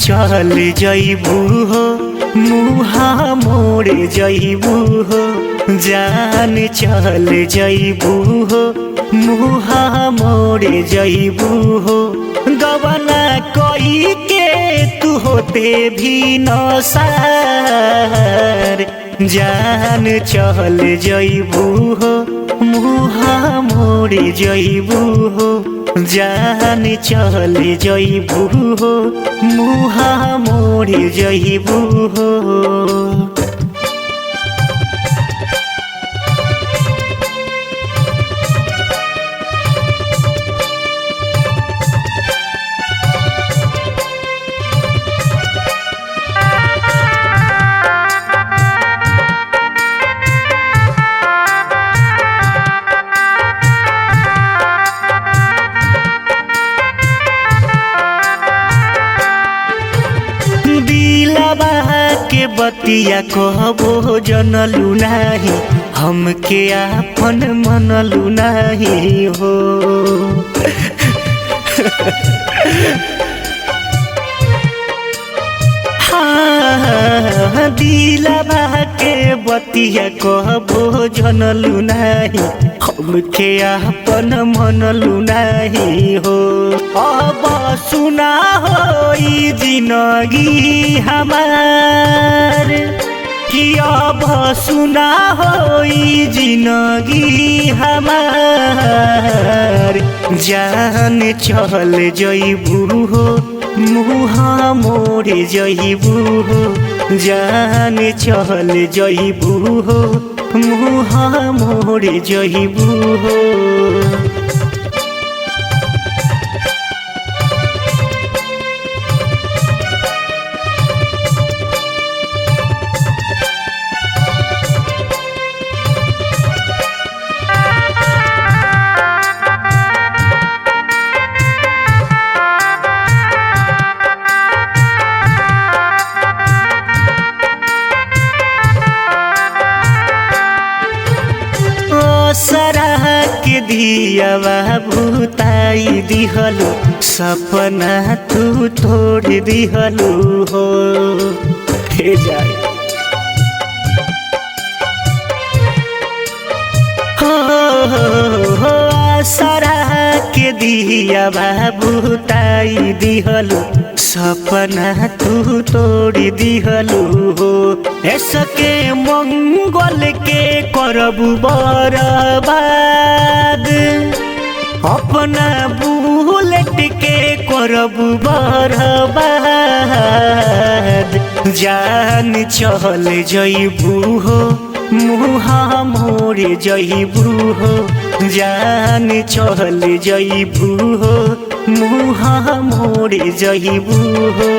चल जइबू हो मुहा मोड़ जइबू हो जान चल जइबू हो मुहा मोड़ जइबू हो गवना कोई के तू होते भी नसार जान चल जइबू हो मुहा मोड़ जइबू हो जान चल जइबू हो मुहा मोड़ जइबू हो। दिलवा के बतिया कहबो जनलू नाही हमके आपन मनलू नाही हो हाँ दिलवा के बतिया कहबो जनलू नाही हमके आपन मनलू नाही हो। अब सुना हो जिंदगी हमार कि अब सुना हो जिंदगी हमार जान चल जइबू हो मुहा मोड़ जइबू हो जान चल जइबू हो मुहा मोड़ जइबू हो। सराह के दियावा भूताई दिहलू सपना तू तोड़ दिहलू हो हे जाए हो सराह के दियावा भूताई दिहलू सपना तू तोड़ दिहलू हो ऐसके मंगल के करबू बर्बाद अपना बुलेट के करबू बर्बाद जान चल जइबू हो मुहा मोड़ जइबू हो जान चल जइबू हो मुहा मोड़ जइबू हो।